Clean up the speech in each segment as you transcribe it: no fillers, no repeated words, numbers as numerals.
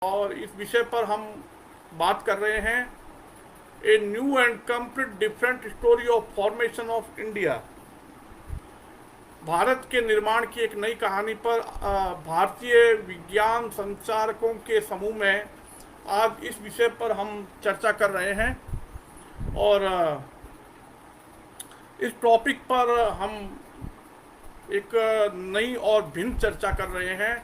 और इस विषय पर हम बात कर रहे हैं a new and complete different story of formation of India. Bharat के निर्माण की एक नई कहानी पर भारतीय विज्ञान संचारकों के समूह में आज इस विषय पर हम चर्चा कर रहे हैं। और इस टॉपिक पर हम एक नई और भिन्न चर्चा कर रहे हैं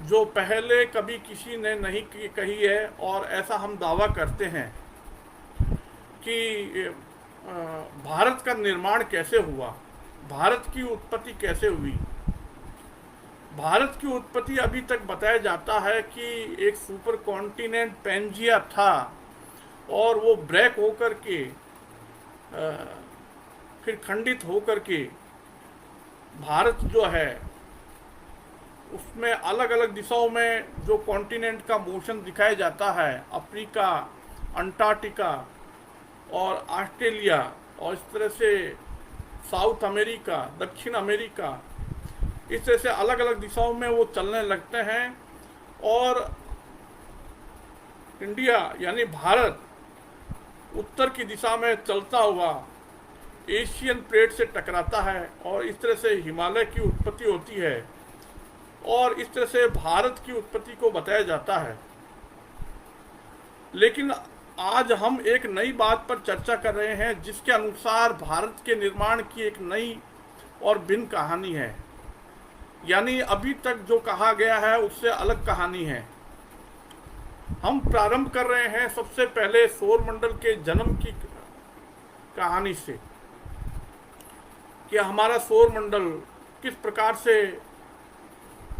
जो पहले कभी किसी ने नहीं कही है, और ऐसा हम दावा करते हैं कि भारत का निर्माण कैसे हुआ, भारत की उत्पत्ति कैसे हुई। भारत की उत्पत्ति अभी तक बताया जाता है कि एक सुपर कॉन्टिनेंट पेंजिया था और वो ब्रेक होकर के फिर खंडित होकर के भारत जो है उसमें अलग अलग दिशाओं में जो कॉन्टिनेंट का मोशन दिखाया जाता है, अफ्रीका, अंटार्कटिका और ऑस्ट्रेलिया, और इस तरह से साउथ अमेरिका, दक्षिण अमेरिका, इस तरह से अलग अलग दिशाओं में वो चलने लगते हैं। और इंडिया यानी भारत उत्तर की दिशा में चलता हुआ एशियन प्लेट से टकराता है और इस तरह से हिमालय की उत्पत्ति होती है, और इस तरह से भारत की उत्पत्ति को बताया जाता है। लेकिन आज हम एक नई बात पर चर्चा कर रहे हैं जिसके अनुसार भारत के निर्माण की एक नई और भिन्न कहानी है, यानी अभी तक जो कहा गया है उससे अलग कहानी है। हम प्रारंभ कर रहे हैं सबसे पहले सौरमंडल के जन्म की कहानी से कि हमारा सौरमंडल किस प्रकार से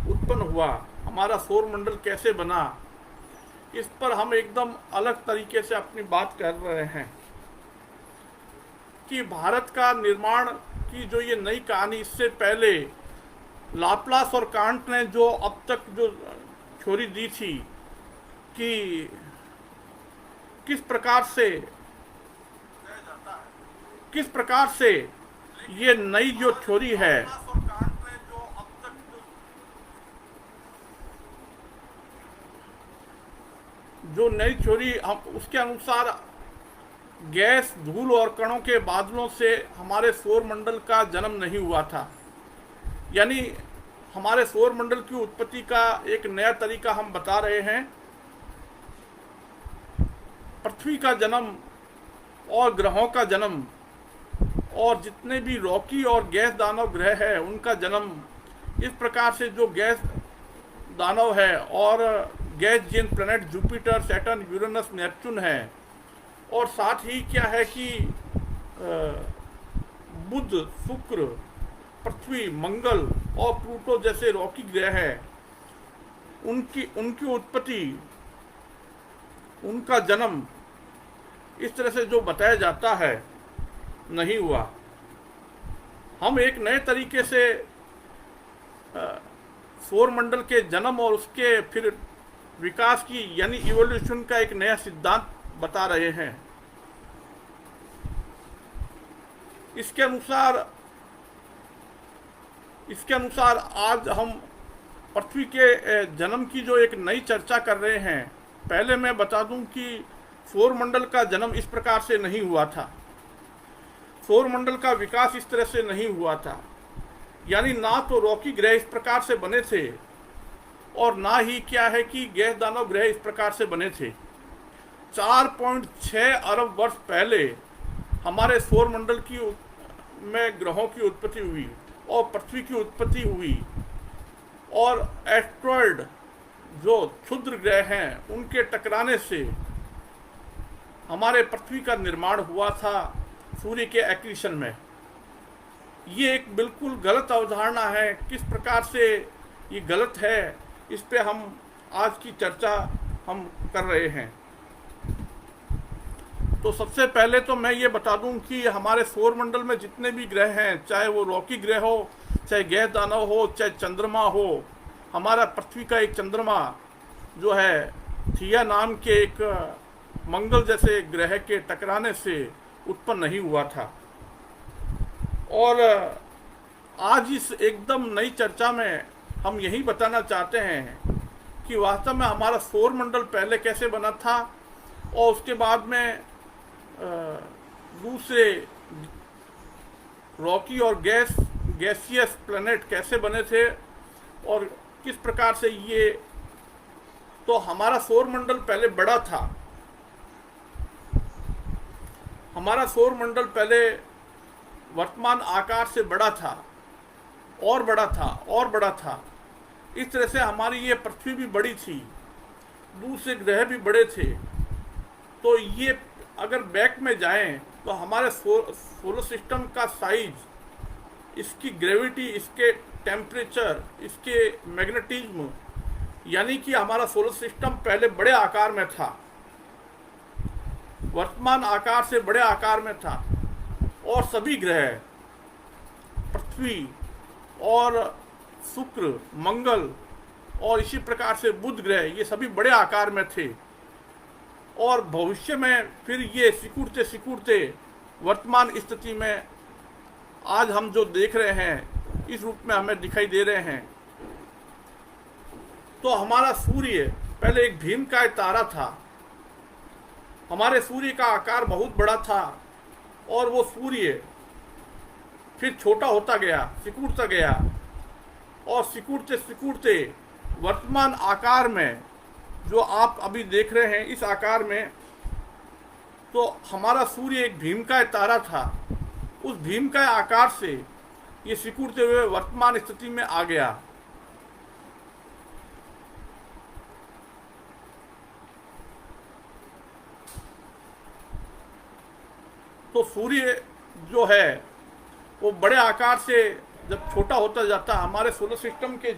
उत्पन्न हुआ, हमारा सौरमंडल कैसे बना। इस पर हम एकदम अलग तरीके से अपनी बात कर रहे हैं कि भारत का निर्माण की जो ये नई कहानी, इससे पहले लाप्लास और कांट ने जो अब तक जो थ्योरी दी थी कि किस प्रकार से ये नई जो थ्योरी है, जो नई थ्योरी हम उसके अनुसार गैस, धूल और कणों के बादलों से हमारे सौरमंडल का जन्म नहीं हुआ था। यानी हमारे सौरमंडल की उत्पत्ति का एक नया तरीका हम बता रहे हैं। पृथ्वी का जन्म और ग्रहों का जन्म और जितने भी रॉकी और गैस दानव ग्रह है उनका जन्म, इस प्रकार से जो गैस दानव है और gas giant planet Jupiter, Saturn, Uranus, Neptune है, और साथ ही क्या है कि बुध, शुक्र, पृथ्वी, मंगल और प्लूटो जैसे रॉकी ग्रह है, उनकी उत्पत्ति, उनका जन्म इस तरह से जो बताया जाता है नहीं हुआ। हम एक नए तरीके से सौरमंडल के जन्म और उसके फिर विकास की यानी इवोल्यूशन का एक नया सिद्धांत बता रहे हैं। इसके अनुसार आज हम पृथ्वी के जन्म की जो एक नई चर्चा कर रहे हैं। पहले मैं बता दूं कि सौरमंडल का जन्म इस प्रकार से नहीं हुआ था, सौरमंडल का विकास इस तरह से नहीं हुआ था। यानी ना तो रॉकी ग्रह इस प्रकार से बने थे और ना ही क्या है कि गैस दानव ग्रह इस प्रकार से बने थे। 4.6 अरब वर्ष पहले हमारे सौरमंडल की में ग्रहों की उत्पत्ति हुई और पृथ्वी की उत्पत्ति हुई, और एस्ट्रॉयड जो क्षुद्र ग्रह हैं उनके टकराने से हमारे पृथ्वी का निर्माण हुआ था सूर्य के एक्रीशन में। ये एक बिल्कुल गलत अवधारणा है। किस प्रकार से ये गलत है, इस पे हम आज की चर्चा हम कर रहे हैं। तो सबसे पहले तो मैं ये बता दूं कि हमारे सौरमंडल में जितने भी ग्रह हैं, चाहे वो रॉकी ग्रह हो, चाहे गैस दानव हो, चाहे चंद्रमा हो, हमारा पृथ्वी का एक चंद्रमा जो है थिया नाम के एक मंगल जैसे ग्रह के टकराने से उत्पन्न नहीं हुआ था। और आज इस एकदम नई चर्चा में हम यही बताना चाहते हैं कि वास्तव में हमारा सौर मंडल पहले कैसे बना था, और उसके बाद में दूसरे रॉकी और गैसियस प्लैनेट कैसे बने थे, और किस प्रकार से ये, तो हमारा सौर मंडल पहले बड़ा था। हमारा सौर मंडल पहले वर्तमान आकार से बड़ा था, और बड़ा था, और बड़ा था। इस तरह से हमारी ये पृथ्वी भी बड़ी थी, दूसरे ग्रह भी बड़े थे। तो ये अगर बैक में जाएं तो हमारे सोलर सिस्टम का साइज, इसकी ग्रेविटी, इसके टेम्परेचर, इसके मैग्नेटिज्म, यानी कि हमारा सोलर सिस्टम पहले बड़े आकार में था, वर्तमान आकार से बड़े आकार में था। और सभी ग्रह, पृथ्वी और शुक्र, मंगल और इसी प्रकार से बुध ग्रह, ये सभी बड़े आकार में थे। और भविष्य में फिर ये सिकुड़ते सिकुड़ते वर्तमान स्थिति में आज हम जो देख रहे हैं इस रूप में हमें दिखाई दे रहे हैं। तो हमारा सूर्य पहले एक भीमकाय तारा था। हमारे सूर्य का आकार बहुत बड़ा था, और वो सूर्य फिर छोटा होता गया, सिकुड़ता गया, और सिकुड़ते सिकुड़ते वर्तमान आकार में जो आप अभी देख रहे हैं, इस आकार में, तो हमारा सूर्य एक भीमकाय तारा था। उस भीमकाय आकार से ये सिकुड़ते हुए वर्तमान स्थिति में आ गया। तो सूर्य जो है वो बड़े आकार से जब छोटा होता जाता, हमारे सोलर सिस्टम के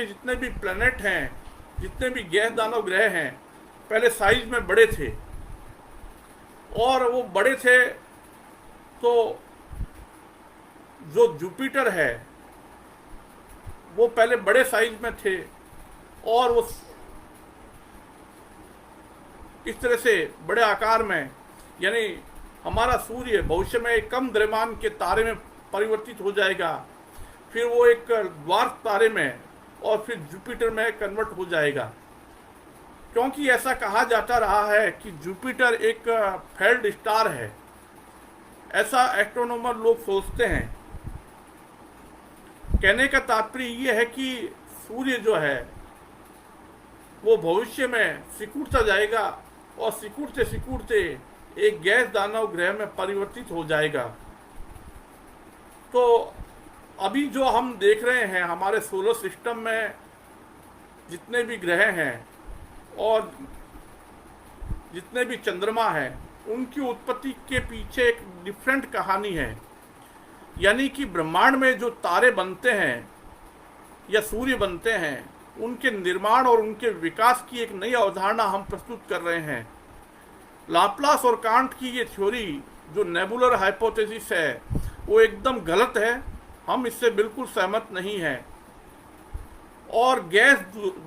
जितने भी प्लैनेट हैं, जितने भी गैस दानव ग्रह हैं, पहले साइज में बड़े थे। और वो बड़े थे तो जो जुपिटर है वो पहले बड़े साइज में थे, और वो इस तरह से बड़े आकार में, यानी हमारा सूर्य भविष्य में एक कम द्रव्यमान के तारे में परिवर्तित हो जाएगा, फिर वो एक द्वार्फ तारे में, और फिर जुपिटर में कन्वर्ट हो जाएगा। क्योंकि ऐसा कहा जाता रहा है कि जुपिटर एक फेल्ड स्टार है, ऐसा एस्ट्रोनॉमर लोग सोचते हैं। कहने का तात्पर्य ये है कि सूर्य जो है वो भविष्य में सिकुड़ता जाएगा, और सिकुड़ते सिकुड़ते एक गैस दानव ग्रह में परिवर्तित हो जाएगा। तो अभी जो हम देख रहे हैं हमारे सोलर सिस्टम में जितने भी ग्रह हैं और जितने भी चंद्रमा हैं, उनकी उत्पत्ति के पीछे एक डिफरेंट कहानी है। यानी कि ब्रह्मांड में जो तारे बनते हैं या सूर्य बनते हैं, उनके निर्माण और उनके विकास की एक नई अवधारणा हम प्रस्तुत कर रहे हैं। लाप्लास और कांट की ये थ्योरी जो नेबुलर हाइपोथेसिस है वो एकदम गलत है, हम इससे बिल्कुल सहमत नहीं हैं। और गैस,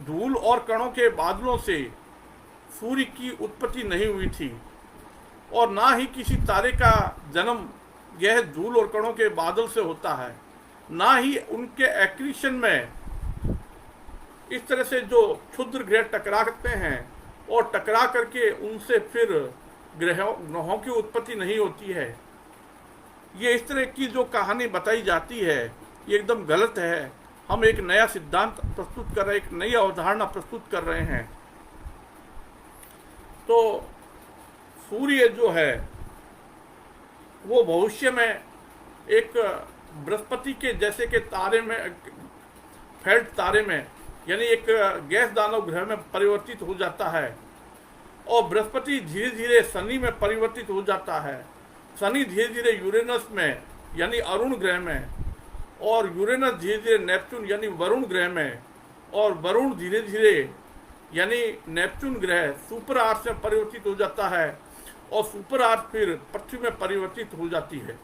धूल और कणों के बादलों से सूर्य की उत्पत्ति नहीं हुई थी, और ना ही किसी तारे का जन्म गैस, धूल और कणों के बादल से होता है, ना ही उनके एक्रीशन में इस तरह से जो क्षुद्र ग्रह टकराते हैं और टकरा करके उनसे फिर ग्रहों की उत्पत्ति नहीं होती है। ये इस तरह की जो कहानी बताई जाती है ये एकदम गलत है। हम एक नया सिद्धांत प्रस्तुत कर रहे हैं, एक नई अवधारणा प्रस्तुत कर रहे हैं। तो सूर्य जो है वो भविष्य में एक बृहस्पति के जैसे के तारे में, फेल्ट तारे में, यानी एक गैस दानव ग्रह में परिवर्तित हो जाता है, और बृहस्पति धीरे धीरे शनि में परिवर्तित हो जाता है, शनि धीरे धीरे यूरेनस में यानी अरुण ग्रह में, और यूरेनस धीरे धीरे नेपच्यून यानी वरुण ग्रह में, और वरुण धीरे धीरे यानी नेपच्यून ग्रह सुपर आर्थ में परिवर्तित हो जाता है, और सुपर आर्थ फिर पृथ्वी में परिवर्तित हो जाती है।